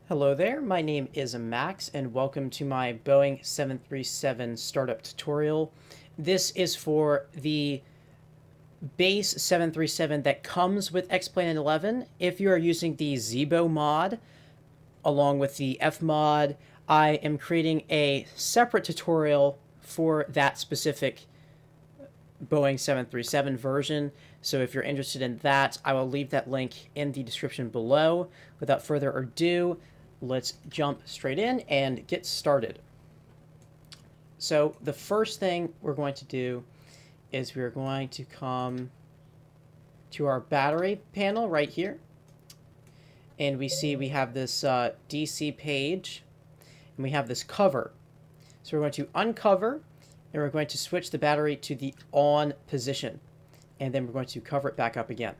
Hello there, my name is Max and welcome to my Boeing 737 startup tutorial. This is for the base 737 that comes with X-Planet 11. If you are using the Zibo mod along with the F mod, I am creating a separate tutorial for that specific Boeing 737 version. So if you're interested in that, I will leave that link in the description below. Without further ado, let's jump straight in and get started. So the first thing we're going to do is we're going to come to our battery panel right here. And we see we have this DC page and we have this cover. So we're going to uncover and we're going to switch the battery to the on position. And then we're going to cover it back up again.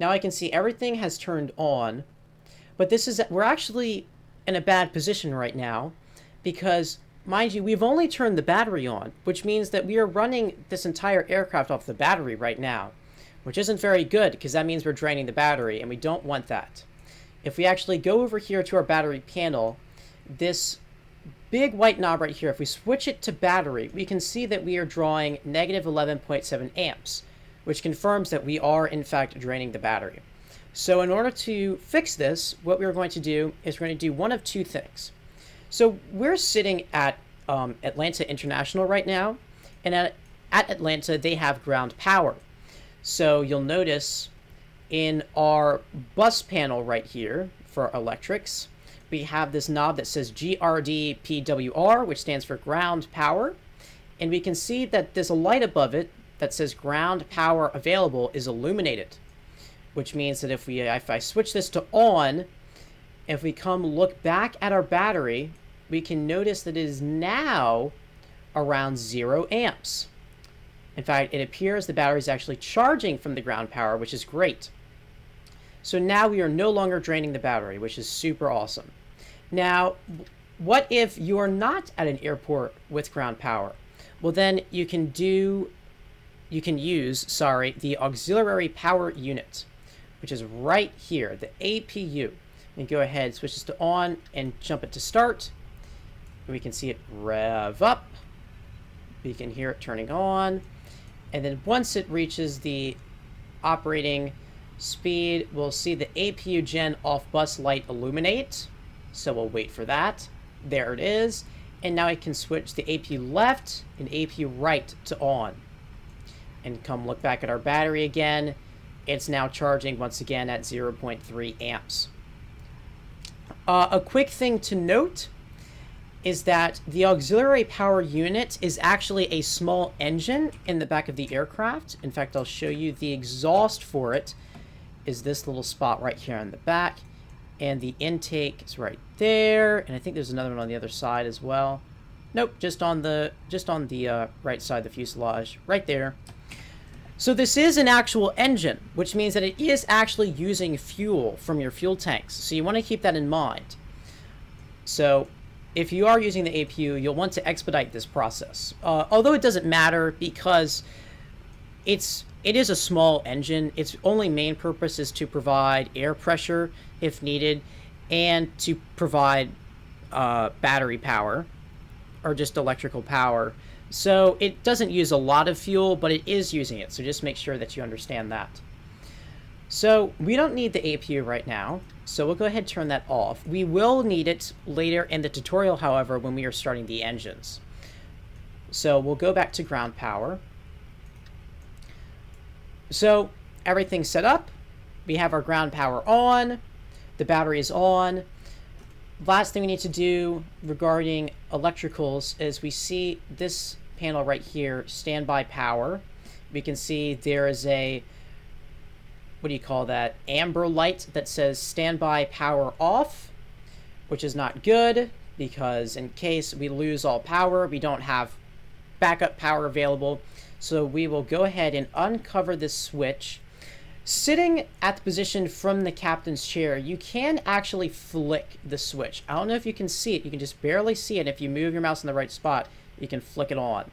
Now I can see everything has turned on, but we're actually in a bad position right now because, mind you, we've only turned the battery on, which means that we are running this entire aircraft off the battery right now, which isn't very good because that means we're draining the battery and we don't want that. If we actually go over here to our battery panel, this big white knob right here, if we switch it to battery, we can see that we are drawing negative 11.7 amps, which confirms that we are in fact draining the battery. So in order to fix this, what we're going to do is we're going to do one of two things. So we're sitting at Atlanta International right now, and at Atlanta they have ground power. So you'll notice in our bus panel right here for electrics, we have this knob that says GRDPWR, which stands for ground power. And we can see that there's a light above it that says ground power available is illuminated, which means that if I switch this to on, if we come look back at our battery, we can notice that it is now around 0 amps. In fact, it appears the battery is actually charging from the ground power, which is great. So now we are no longer draining the battery, which is super awesome. Now, what if you are not at an airport with ground power? Well, then you can use the auxiliary power unit, which is right here, the APU. And go ahead, switch this to on and jump it to start. And we can see it rev up. We can hear it turning on. And then once it reaches the operating speed, we'll see the APU gen off bus light illuminate. So we'll wait for that. There it is. And now I can switch the APU left and APU right to on. And come look back at our battery again. It's now charging once again at 0.3 amps. A quick thing to note is that the auxiliary power unit is actually a small engine in the back of the aircraft. In fact, I'll show you the exhaust for it is this little spot right here on the back. And the intake is right there. And I think there's another one on the other side as well. Nope, just on the right side of the fuselage, right there. So this is an actual engine, which means that it is actually using fuel from your fuel tanks. So you want to keep that in mind. So if you are using the APU, you'll want to expedite this process. Although it doesn't matter because it is a small engine. Its only main purpose is to provide air pressure if needed and to provide battery power or just electrical power. So it doesn't use a lot of fuel, but it is using it. So just make sure that you understand that. So we don't need the APU right now. So we'll go ahead and turn that off. We will need it later in the tutorial, however, when we are starting the engines. So we'll go back to ground power. So everything's set up. We have our ground power on. The battery is on. Last thing we need to do regarding electricals is we see this panel right here, standby power. We can see there is a, what do you call that, amber light that says standby power off, which is not good because in case we lose all power, we don't have backup power available. So we will go ahead and uncover this switch. Sitting at the position from the captain's chair, you can actually flick the switch. I don't know if you can see it. You can just barely see it. If you move your mouse in the right spot, you can flick it on.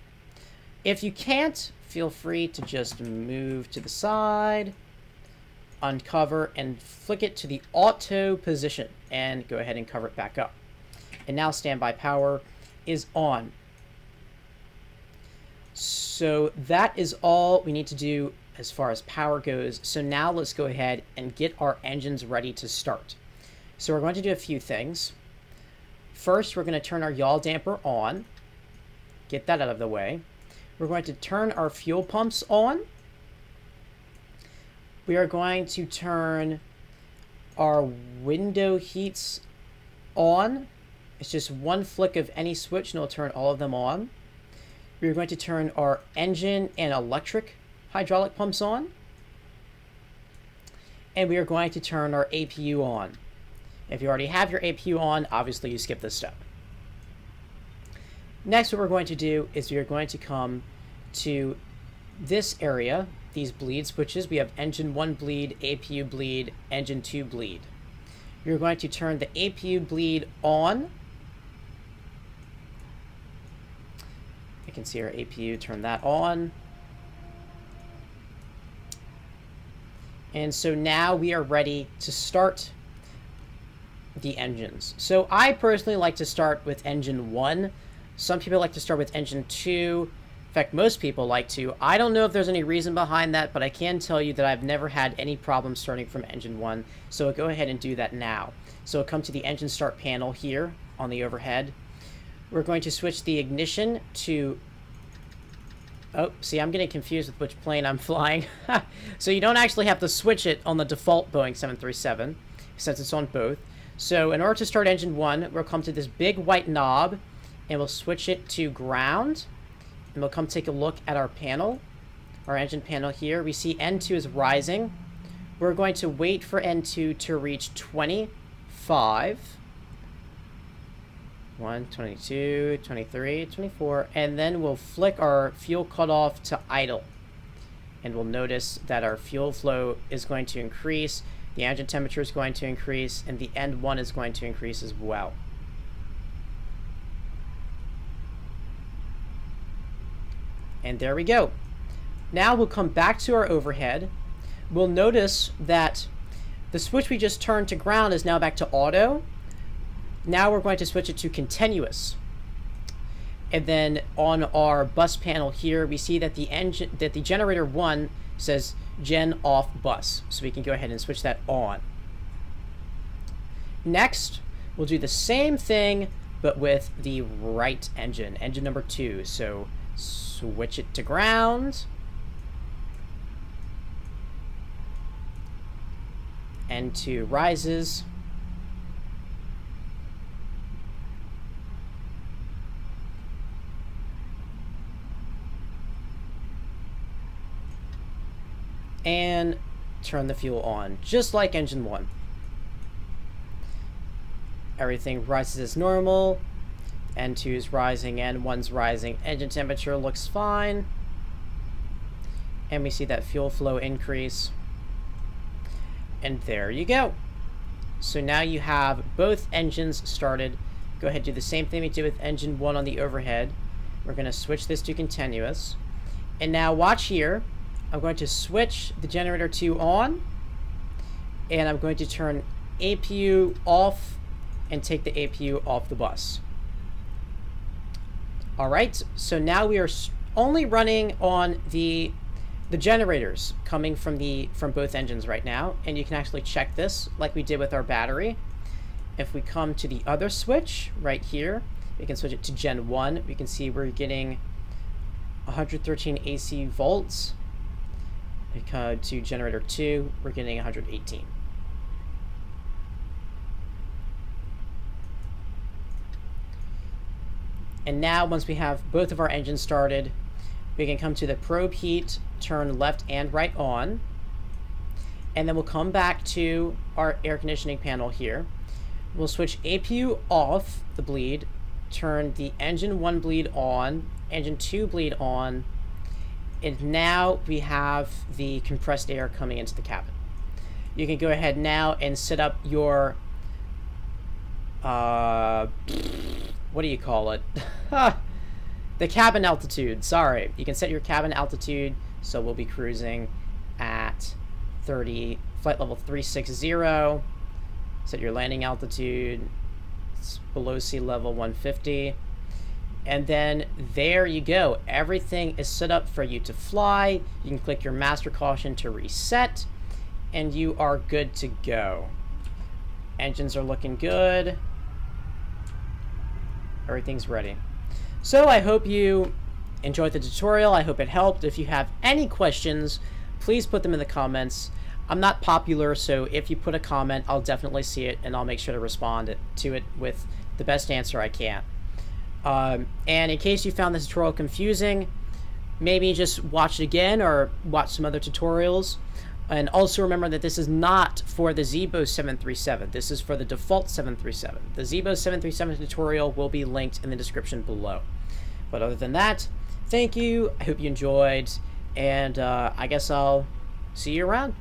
If you can't, feel free to just move to the side uncover and flick it to the auto position and go ahead and cover it back up. And now standby power is on. So that is all we need to do as far as power goes. So now let's go ahead and get our engines ready to start. So we're going to do a few things. First, we're going to turn our yaw damper on. Get that out of the way. We're going to turn our fuel pumps on. We are going to turn our window heats on. It's just one flick of any switch and it'll turn all of them on. We're going to turn our engine and electric hydraulic pumps on. And we are going to turn our APU on. If you already have your APU on, obviously you skip this step. Next, what we're going to do is we are going to come to this area, these bleed switches. We have engine 1 bleed, APU bleed, engine 2 bleed. You're going to turn the APU bleed on. You can see our APU, turn that on. And so now we are ready to start the engines. So I personally like to start with engine 1. Some people like to start with engine 2. In fact, most people like to. I don't know if there's any reason behind that, but I can tell you that I've never had any problem starting from engine 1. So I'll go ahead and do that now. So I'll come to the engine start panel here on the overhead. We're going to switch the ignition to... Oh, see, I'm getting confused with which plane I'm flying. So you don't actually have to switch it on the default Boeing 737, since it's on both. So in order to start engine 1, we'll come to this big white knob, and we'll switch it to ground. And we'll come take a look at our panel, our engine panel here. We see N2 is rising. We're going to wait for N2 to reach 25. 1, 22, 23, 24, and then we'll flick our fuel cutoff to idle. And we'll notice that our fuel flow is going to increase, the engine temperature is going to increase, and the N1 is going to increase as well. And there we go. Now we'll come back to our overhead. We'll notice that the switch we just turned to ground is now back to auto. Now we're going to switch it to continuous. And then on our bus panel here, we see that the generator 1 says gen off bus. So we can go ahead and switch that on. Next, we'll do the same thing, but with the right engine, engine number 2. So switch it to ground. N2 rises. And turn the fuel on, just like engine 1. Everything rises as normal. N2 is rising, N1's rising. Engine temperature looks fine. And we see that fuel flow increase. And there you go. So now you have both engines started. Go ahead and do the same thing we did with engine 1 on the overhead. We're going to switch this to continuous. And now watch here. I'm going to switch the generator 2 on, and I'm going to turn APU off and take the APU off the bus. All right, so now we are only running on the generators coming from both engines right now, and you can actually check this like we did with our battery. If we come to the other switch right here, we can switch it to Gen 1. We can see we're getting 113 AC volts. To generator 2, we're getting 118. And now, once we have both of our engines started, we can come to the probe heat, turn left and right on, and then we'll come back to our air conditioning panel here. We'll switch APU off the bleed, turn the engine 1 bleed on, engine 2 bleed on, and now we have the compressed air coming into the cabin. You can go ahead now and set up your, what do you call it? The cabin altitude, sorry. You can set your cabin altitude, so we'll be cruising at 30 flight level 360, set your landing altitude, it's below sea level 150, and then there you go. Everything is set up for you to fly. You can click your master caution to reset, and you are good to go. Engines are looking good. Everything's ready. So I hope you enjoyed the tutorial. I hope it helped. If you have any questions, please put them in the comments. I'm not popular, so if you put a comment, I'll definitely see it, and I'll make sure to respond to it with the best answer I can. And in case you found this tutorial confusing, maybe just watch it again or watch some other tutorials. And also remember that this is not for the Zibo 737. This is for the default 737. The Zibo 737 tutorial will be linked in the description below. But other than that, thank you. I hope you enjoyed. And I guess I'll see you around.